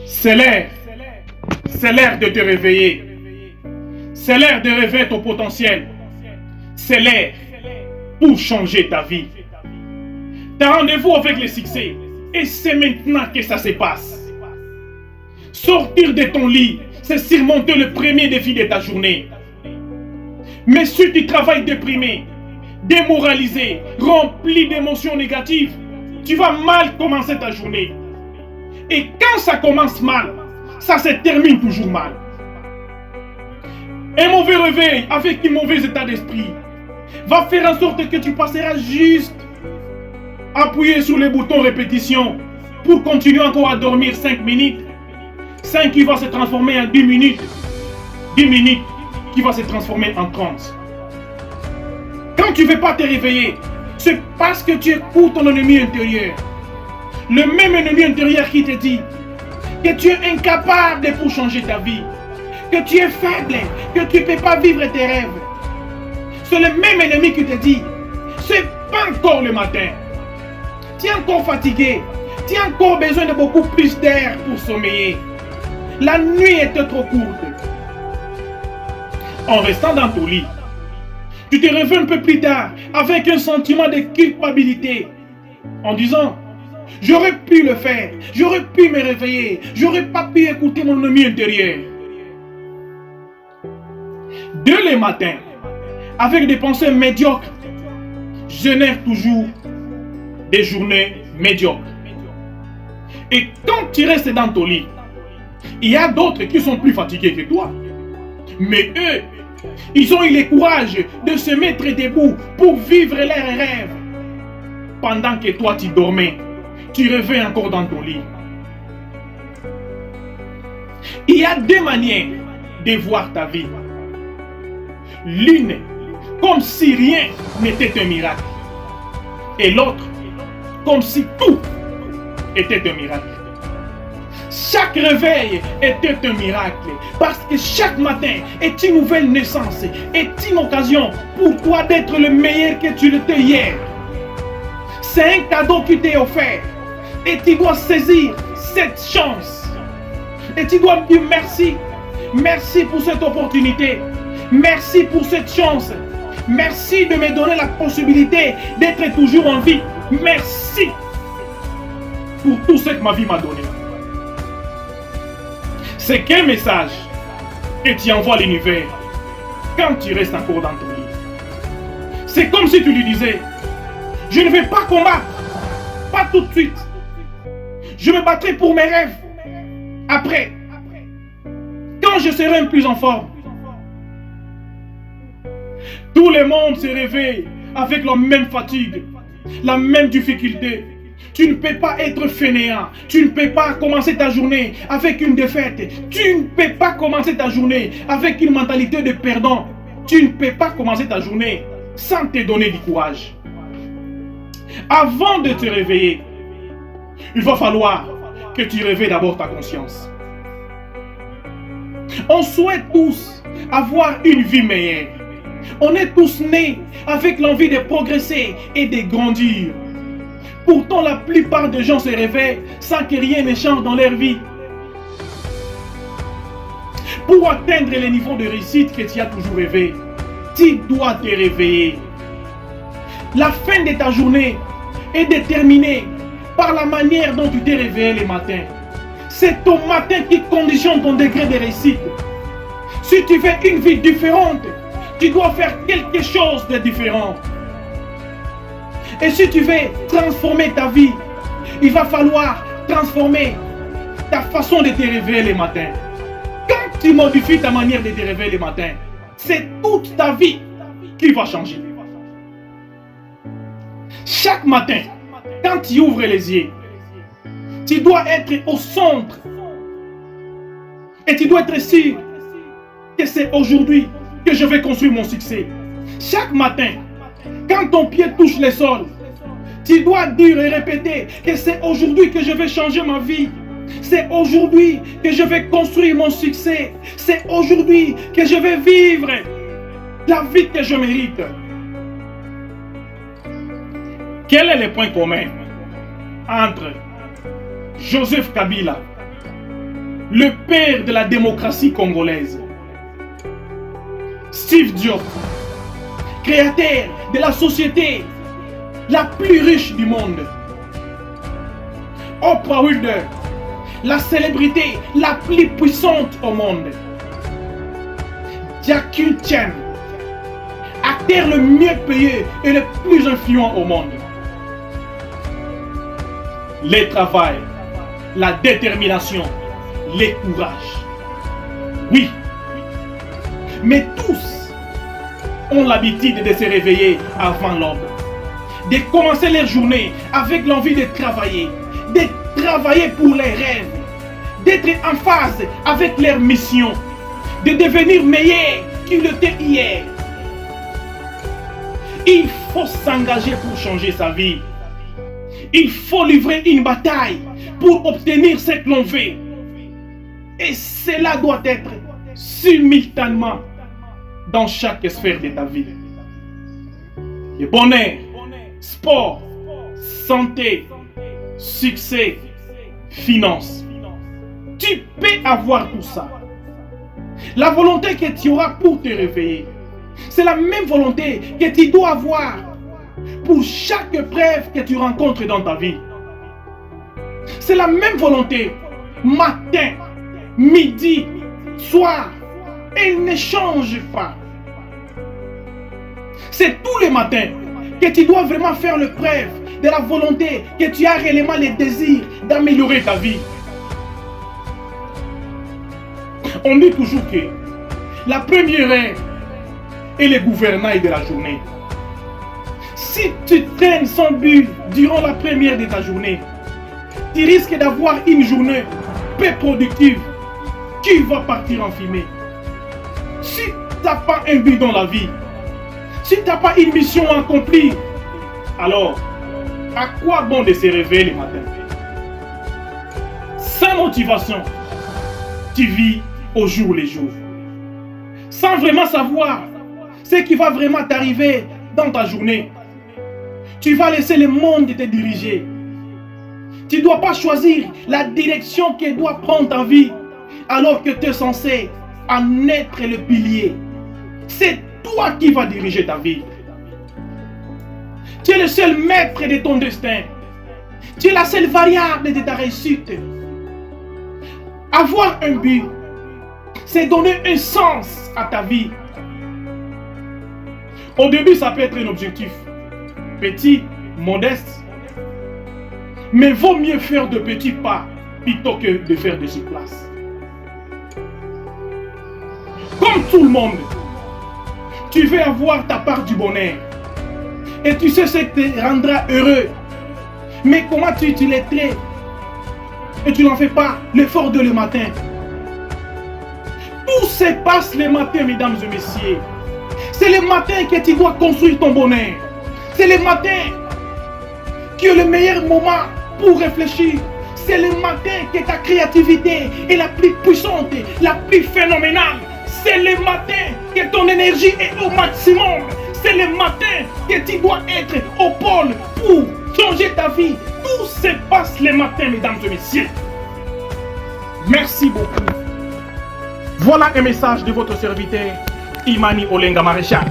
C'est l'heure. C'est l'heure de te réveiller. C'est l'heure de réveiller ton potentiel. C'est l'heure pour changer ta vie. Tu as rendez-vous avec le succès. Et c'est maintenant que ça se passe. Sortir de ton lit, c'est surmonter le premier défi de ta journée. Mais si tu travailles déprimé, démoralisé, rempli d'émotions négatives, tu vas mal commencer ta journée. Et quand ça commence mal, ça se termine toujours mal. Un mauvais réveil avec un mauvais état d'esprit va faire en sorte que tu passeras juste appuyer sur les boutons répétition pour continuer encore à dormir 5 minutes. 5 qui va se transformer en 10 minutes. 10 minutes qui va se transformer en 30. Quand tu ne veux pas te réveiller, c'est parce que tu écoutes ton ennemi intérieur. Le même ennemi intérieur qui te dit que tu es incapable pour changer ta vie, que tu es faible, que tu ne peux pas vivre tes rêves. C'est le même ennemi qui te dit, c'est pas encore le matin. Tu es encore fatigué, tu as encore besoin de beaucoup plus d'air pour sommeiller. La nuit était trop courte. En restant dans ton lit, tu te réveilles un peu plus tard avec un sentiment de culpabilité en disant, j'aurais pu le faire, j'aurais pu me réveiller, j'aurais pas pu écouter mon ennemi intérieur. Dès le matin, avec des pensées médiocres, génère toujours des journées médiocres. Et quand tu restes dans ton lit, il y a d'autres qui sont plus fatigués que toi. Mais eux, ils ont eu le courage de se mettre debout pour vivre leurs rêves. Pendant que toi tu dormais, tu rêvais encore dans ton lit. Il y a deux manières de voir ta vie. L'une, comme si rien n'était un miracle. Et l'autre, comme si tout était un miracle. Chaque réveil était un miracle parce que chaque matin est une nouvelle naissance, est une occasion pour toi d'être le meilleur que tu l'étais hier. C'est un cadeau qui t'est offert et tu dois saisir cette chance. Et tu dois me dire merci. Merci pour cette opportunité. Merci pour cette chance. Merci de me donner la possibilité d'être toujours en vie. Merci pour tout ce que ma vie m'a donné. C'est quel message que tu envoies à l'univers quand tu restes encore dans ton lit? C'est comme si tu lui disais, je ne vais pas combattre, pas tout de suite. Je me battrai pour mes rêves. Après, quand je serai plus en forme. Tout le monde se réveille avec la même fatigue, la même difficulté. Tu ne peux pas être fainéant. Tu ne peux pas commencer ta journée avec une défaite. Tu ne peux pas commencer ta journée avec une mentalité de perdant. Tu ne peux pas commencer ta journée sans te donner du courage. Avant de te réveiller, il va falloir que tu réveilles d'abord ta conscience. On souhaite tous avoir une vie meilleure. On est tous nés avec l'envie de progresser et de grandir. Pourtant, la plupart des gens se réveillent sans que rien ne change dans leur vie. Pour atteindre les niveaux de réussite que tu as toujours rêvé, tu dois te réveiller. La fin de ta journée est déterminée par la manière dont tu t'es réveillé le matin. C'est ton matin qui conditionne ton degré de réussite. Si tu fais une vie différente, tu dois faire quelque chose de différent. Et si tu veux transformer ta vie, il va falloir transformer ta façon de te réveiller le matin. Quand tu modifies ta manière de te réveiller le matin, c'est toute ta vie qui va changer. Chaque matin, quand tu ouvres les yeux, tu dois être au centre. Et tu dois être sûr que c'est aujourd'hui que je vais construire mon succès. Chaque matin, quand ton pied touche le sol, tu dois dire et répéter que c'est aujourd'hui que je vais changer ma vie. C'est aujourd'hui que je vais construire mon succès. C'est aujourd'hui que je vais vivre la vie que je mérite. Quel est le point commun entre Joseph Kabila le père de la démocratie congolaise. Steve Diop, créateur de la société la plus riche du monde. Oprah Winfrey, la célébrité la plus puissante au monde. Jackie Chan, acteur le mieux payé et le plus influent au monde. Le travail, la détermination, le courage. Oui, mais tous ont l'habitude de se réveiller avant l'aube, de commencer leur journée avec l'envie de travailler pour les rêves, d'être en phase avec leur mission, de devenir meilleur qu'ils l'étaient hier. Il faut s'engager pour changer sa vie. Il faut livrer une bataille pour obtenir ce que l'on veut. Et cela doit être simultanément dans chaque sphère de ta vie. Le bonheur, sport, santé, succès, finances. Tu peux avoir tout ça. La volonté que tu auras pour te réveiller, c'est la même volonté que tu dois avoir pour chaque épreuve que tu rencontres dans ta vie. C'est la même volonté, matin, midi, soir. Elle ne change pas. C'est tous les matins que tu dois vraiment faire le preuve de la volonté, que tu as réellement le désir d'améliorer ta vie. On dit toujours que la première heure est le gouvernail de la journée. Si tu traînes sans but durant la première de ta journée, tu risques d'avoir une journée peu productive qui va partir en fumée. Si tu n'as pas un but dans la vie, si tu n'as pas une mission à accomplir, alors à quoi bon de se réveiller le matin? Sans motivation, tu vis au jour le jour, sans vraiment savoir ce qui va vraiment t'arriver dans ta journée. Tu vas laisser le monde te diriger. Tu ne dois pas choisir la direction que doit prendre ta vie, alors que tu es censé en être le pilier. C'est toi qui vas diriger ta vie. Tu es le seul maître de ton destin. Tu es la seule variable de ta réussite. Avoir un but, c'est donner un sens à ta vie. Au début, ça peut être un objectif petit, modeste, mais vaut mieux faire de petits pas plutôt que de faire de surplace. Comme tout le monde, tu veux avoir ta part du bonheur et tu sais ce qui te rendra heureux, mais comment tu les traites et tu n'en fais pas l'effort de le matin. Tout se passe le matin, mesdames et messieurs. C'est le matin que tu dois construire ton bonheur. C'est le matin qui est le meilleur moment pour réfléchir. C'est le matin que ta créativité est la plus puissante, la plus phénoménale. C'est le matin que ton énergie est au maximum. C'est le matin que tu dois être au pôle pour changer ta vie. Tout se passe le matin, mesdames et messieurs. Merci beaucoup. Voilà un message de votre serviteur, Imani Olenga Maréchal.